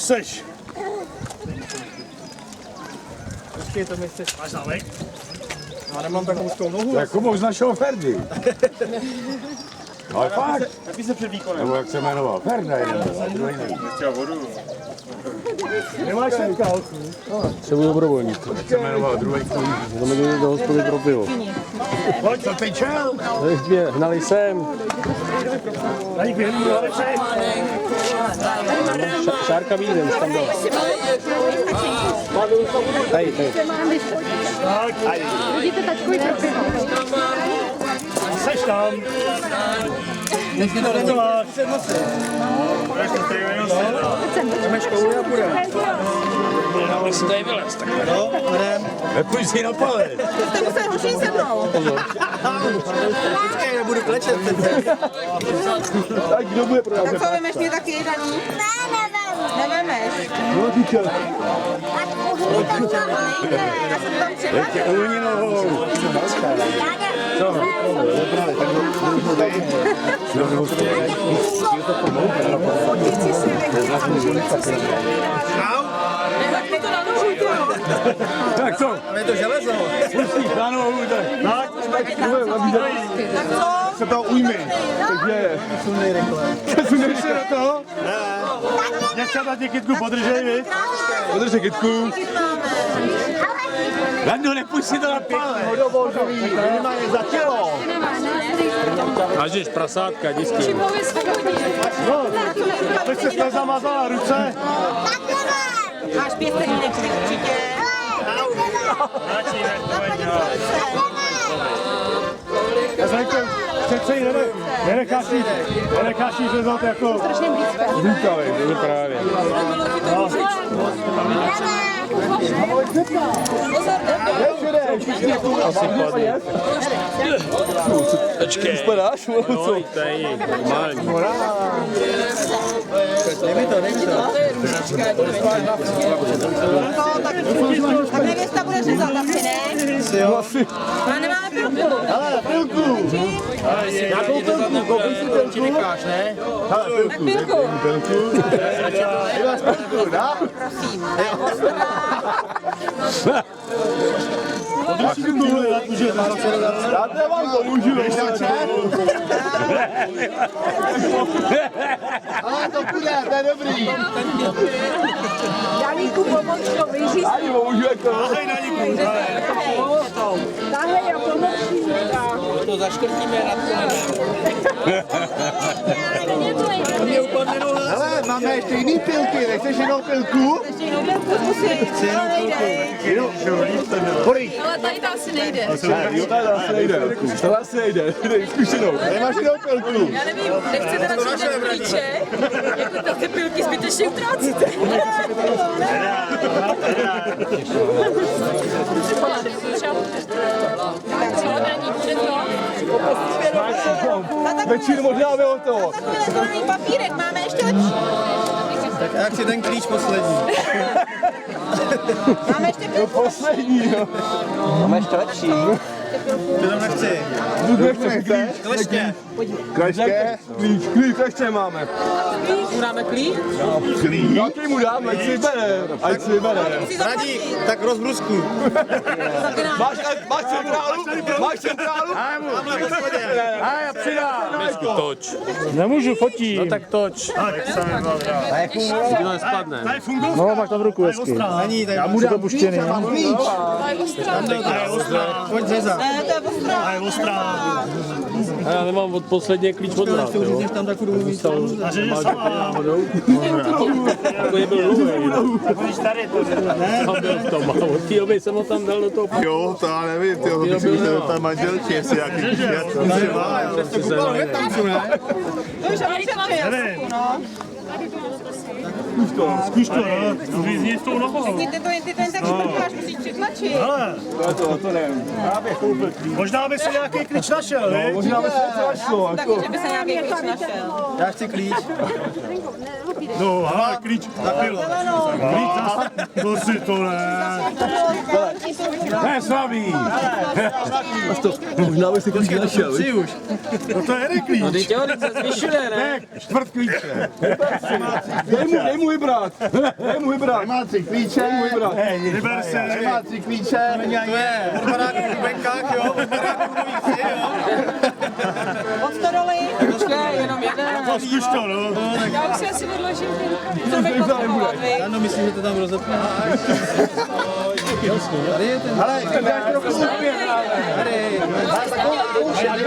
seš? Počkej, to mi chceš. Máš zámek? Já nemám tak úzkou nohu. Jako moc našeho Ferdy. Ale fakt. Jak by se před výkonem? Nebo jak se jmenoval? Ferda jeden byl, a druhý nevím. Chtěl vodu. Nemáš semka, holku? Se budu dobrovolník. Jak se jmenoval druhý tvůj? Jdeme do hospody pro pivo. Pojď, co ty čel? Teď mě hnali sem. Tady vyhlídnu, ale čej. Šárka víne, už tam byla. Tady. Tak, Vidíte tačkový pro pivo. seš tam. Vždycky to není. Jdeme školu a půjdeme. Jestli tady vylez, tak No, jdem. Nepůjď si na palec. Jste museli hoší se mnou. Počkej, nebudu klečet přece. Tak kdo bude pro nás? Tak co, vemeš mě taky daní? Nevemeš. No ty čel. Já jsem tam třeba. Teď tě uvolní nohou. Co? Fotíci si Tak mi to na nohu, Tak co? ale je to železo. Pustíš na nohou, tak. Tak co? Se to ujmi. Takže... Přesuneš se do toho? Děvčata tě kytku podržej, viď? Podrž se kytku. Rando, nepůjď si to na palec. Minimálně za tělo. Hážeš prasátka, disky. No, teď se nezamazala ruce. Máš pěstejnek určitě. Já jsem řekl, přece ji nenecháš jí řezat jako... Zůkavej, to je právě. Asi padne. Počkej. Spadáš? No, to je normální. Dej mi to. Tak nevěsta bude řezat asi, ne? Jo. Ale nemáme pilku. Hele, pilku! Jakou pilku? Koupíš si pilku? Ti necháš, ne? Hele, pilku! Pilku. Ty máš pilku, dá? Prosím. Podrž si tuhle, jak může Já to vám pomůžu. Ale to půjde, to je dobrý. Janíku, pomoc to vyříct. Ani pomůžu jako. Ahoj na ní, Tahej a pomoc. To zaškrtíme nad mě upadne noha. hele, máme ještě jiný pilky, nechceš jinou pilku? Ještě jinou pilku musí. To nejde. Kolik? Ale tady to asi nejde. Jo, to asi nejde. To asi nejde. Dej zkušenou. Nemáš jinou pilku? Já nevím, nechcete radši dát klíče? Jako ty pilky zbytečně utrácíte. Večír možná bylo to. Takový papírek, máme ještě lepší. Tak jak si ten klíč poslední? Máme ještě pilku. Poslední, jo. Máme ještě lepší. Ty tam nechci. Nechceš Kleště. Kleště? Klíč ještě máme. Dáme klíč? Jaký mu dám, ať si bere. Ať si bere. Radík, tak rozbrusku. Máš centrálu? Máš centrálu? A já přidám. Dnesku toč. Nemůžu, fotí. No tak toč. Ti to nespadne. Tady funguje? No, máš tam ruku hezky. Není, tady Mu dám puštěný. pojď řezat. Ne, to je ostrá. A je ostrá. A já nemám od poslední klíč od nás, jo. Řízněš tam takovou místo. A že je sama. Takový byl dlouhý. Když tady to Tam byl v tom. A od té doby jsem ho tam dal do toho. Jo, to já nevím, ty ho bych si musel dostat manželky, jestli nějaký květ. To už ani nevím. Zkuš to, no. Vyzní s tou nohou. Ty to jen tak šprcháš, musíš přitlačit. Hele, To nevím. Já bych koupil klíč. možná by si nějaký klíč našel, viď? Možná by se něco našlo. Taky, že by se nějaký klíč našel. Já chci klíč. No, ale klíč. Klíč zase. To si to ne. Ne, slabý. Možná bych si klíč našel. No to je jeden klíč. No teď jo, teď se zvyšuje, ne? Čtvrt klíče. Dej mu vybrat. Dej mu vybrat. Má 3 klíče. Vyber se. Má 3 klíče. To je od baráku v Benkách, jo. Od baráku v Novíci, jo. Od stodoly. Počkej, jenom jeden. To zkuš to, no. Já už si asi odložím ten. Co bych potřeboval, vy? Ano, myslím, že to tam rozepne. Ale dáš trochu zpět.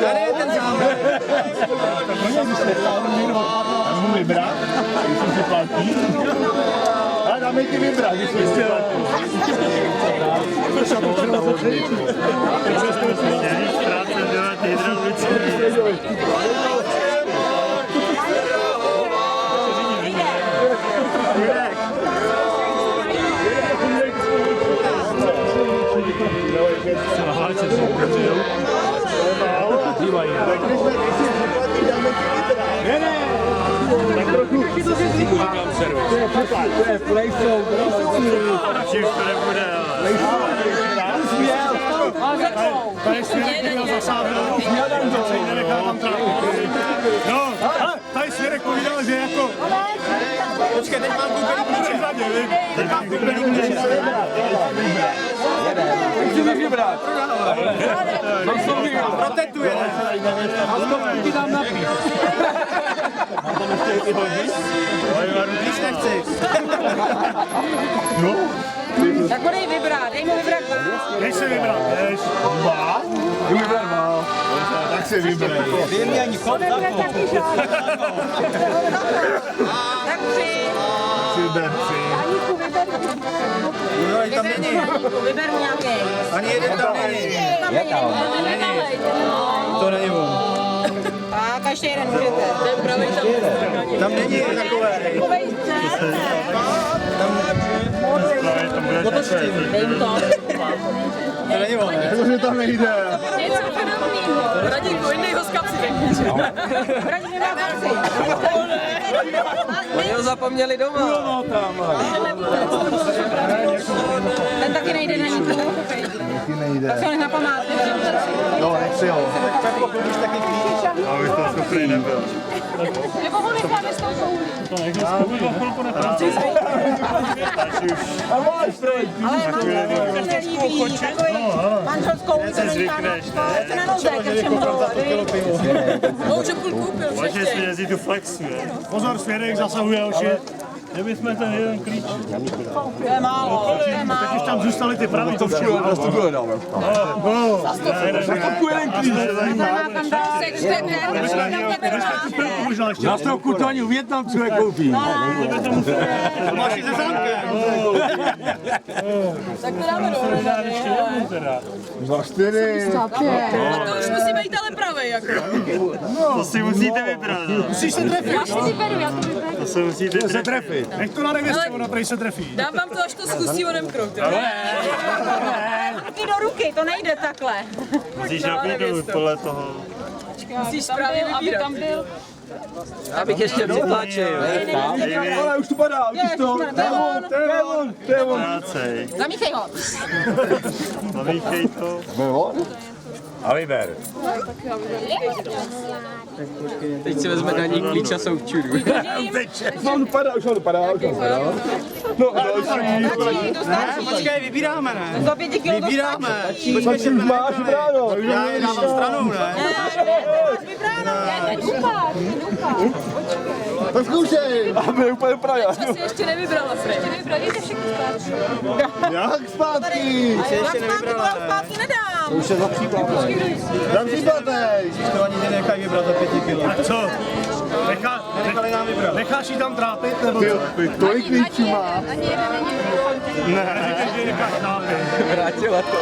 Tady je ten zámek. Já mu vybrat, když se platí. Ale dáme ti vybrat, když jsi Tady Svěrek měl zasáhnout, se jí nenechá tam trápit. No, ale tady Svěrek povídal, že jako... Počkej, teď mám koupený klíče. Teď mám koupený klíče. Chci bych vybrat. Protetuje. Ti dám napít. Když nechci. Tak ho dej vybrat, dej mu vybrat vás. Dej si vybrat, jdeš. Dva? Jdu vybrat má. Tak si vybrej. Taky žádný. Tak 3. Vyber si. Aníku, vyber. No, tam není. Aníku, vyber mu nějaký. Ani jeden tam není. To není on. Tak, ještě jeden můžete. Ten pravý Tam není takové. Dej mu to. To není on. Protože tam nejde. Něco podobného. Radíku, vyndej ho z kapsy. Radík nemá kapsy. Oni ho zapomněli doma. Ten taky nejde na niku. Taky nejde. Tak se ho nech na památku. Jo, nechci ho. Aby to schopný nebyl. Nebo ho necháme s tou koulí. To nechci zkoušet. Ale manžel se nelíbí. Takový manžel s koulí to necháme. To na noze, ke všemu. Už půl koupil. Vaše si jezdí tu flexu, je. Pozor, Svěrek zasahuje oči. Kdyby jsme ten jeden klíč. To je málo, to je málo. Teď už tam zůstaly ty pravý, to všechno. Nastupuje dáme. Nastupuje jeden klíč. Možná ještě. Na stroku to ani u Vietnamců nekoupí. Máš i se zámkem. Tak to dáme dohromady. Za 4. A to už musíme jít ale pravej, jako. To si musíte vybrat. Musíš se trefit. Já si vyberu, já to vyberu. To se musíte trefit. Nech to na nevěstě, ona tady se trefí. Dám vám to, až to zkusí odemknout, jo? Ruky do ruky, to nejde takhle. Musíš nabídnout podle toho. Musíš správně vybírat. Tam byl. Abych ještě přitlačil. Ale už to padá, už to. To je on. Prácej. Zamíchej ho. Zamíchej to. A vyber. Teď si vezme na ní klíč a součudu. Už to padá. No, Počkej, vybíráme, ne? Za 5 kilo Vybíráme. už máš vybráno. Já je dávám stranou, ne? Tak zkoušej. Aby úplně praja. To si ještě nevybrala, Fred. Jdete všichni zpátky. Jak zpátky? Ještě nevybrala, ne? Zpátky nedám. Už je za příplatek. Za příplatek. To ani nenechají vybrat za 5 kilo. Tak co? Nechali nám vybrat. Necháš jí tam trápit, nebo co? Tolik klíčů má. Ne, že necháš trápit. Vrátila to.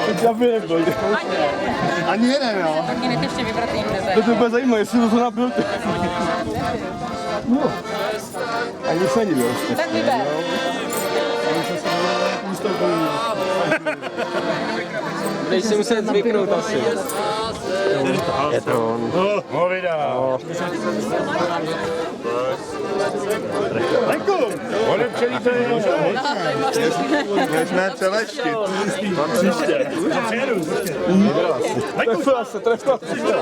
Ani jeden, jo. Taky nechte ještě vybrat jinde. To bude zajímavé, jestli to nabil. No. Ani se nedivil. Tak vyber. Budeš si muset zvyknout asi. Je to on. Ho vydal. Odepřelý to je. Můžeme přeleštit. Mám příště.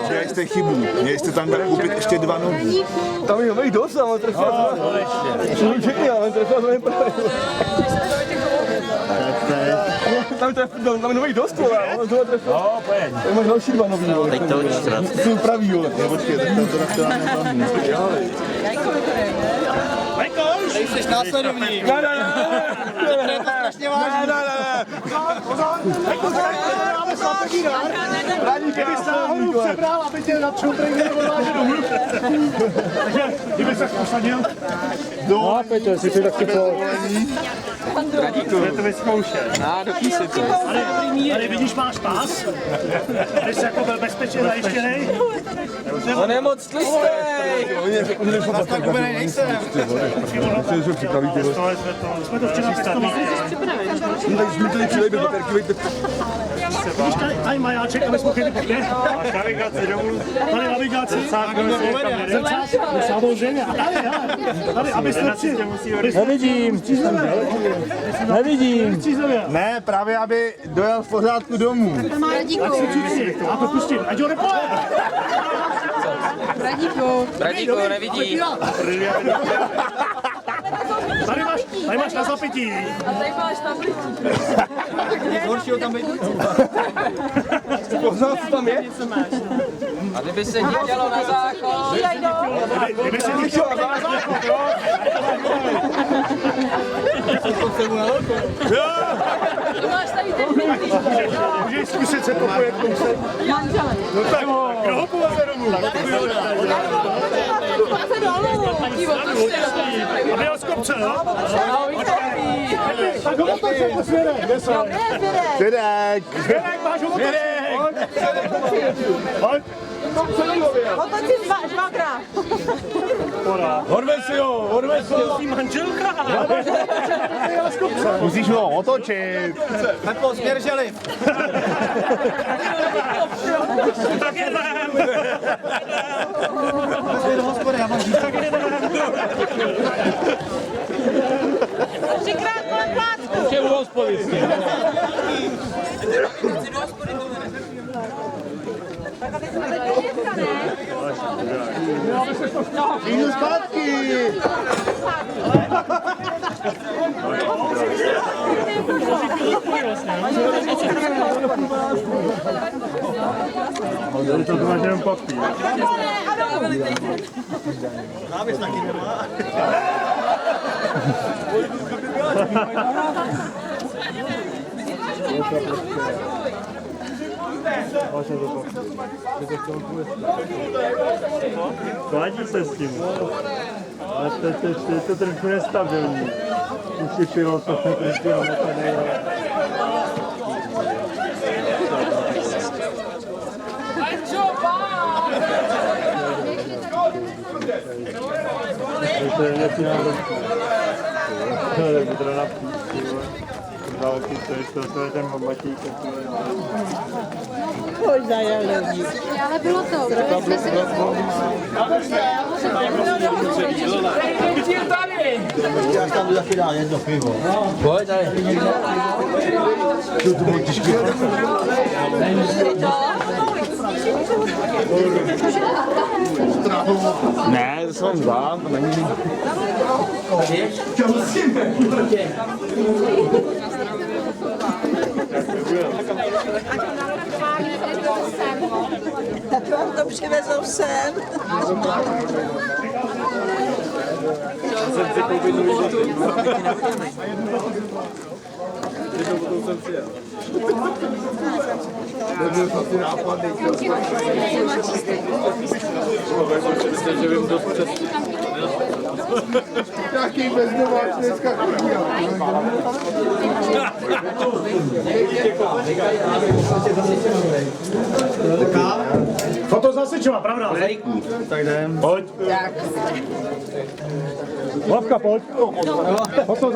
Dělali jste chybu. Měli jste tam koupit ještě 2 nohy. Tam je nový dost, ale trefil. Všechny, ale trefil jsem právě. Tam je nový dost, ale on toho trefil. No, pojď. Tak máš další 2 nový. Teď to odštrat. Ty upraví, jo. Počkej, tak to nechtěla nezamět. Jsi následovník. Ne. Kdyby se náhodou přebral, aby tě na čouprejně odvážil domů. Takže kdyby se posadil. No, Petr, si to taky pojď. Je to vyzkoušet. Do písečky. Tady vidíš, máš pás. Tady jsi jako byl bezpečně zajištěnej. On je moc tlustej. Tak úplně nejsem. Jsme to včera testovali. Takže mi tady přilej do baterky, veďte. Vidíš, tady majáček, aby jsme chytli pěkně. Máš navigaci domů. Tady navigaci. Zrcátko, samozřejmě. A tady, abyste si... Nevidím. Nevidím. Ne, právě aby dojel v pořádku domů. Já to pustím, ať ho nepoje. Bradíku, nevidí. Tady máš na zapití. Horšího tam být. Poznal, co tam je? A kdyby se dítělo na záchod. Kdyby si ti chtěl na záchod, jo? Můžeš zkusit se popojet kousek. No tak, kdo ho povede domů? Aby ho z kopce, no? Tak ho otočil po svěrek, kde se? Svědek. Svěrek, máš ho otočit. Pojď. Otočit dvakrát. Odvez si ho, odvez si ho. Manželka. Musíš ho otočit. Pepo, směr želi. Tak jedem. Do hospody, já mám Tak jedem. Třikrát kolem plácku. Už je u hospody s tím. Tak aby jsme teď dneska, ne? Jdu zpátky. To máš jenom papír. Návěs taky nemá. Vadí se s tím. Ale je to trošku nestabilní. Musí pilota se krytila na tady. To je něco národní. To je budra na píči. Dálky, to je ten matík. Ale bylo to, jsme si Já tam taky dál jedno pivo. Pojď tady. To bylo těžké. Ne, to jsem dva, to není. To přivezou sem. Nějaký bezdomáč dneska chodí. Foto s nasičema, pravda? Tak jdem. Pojď. Hlavka, pojď. Foto s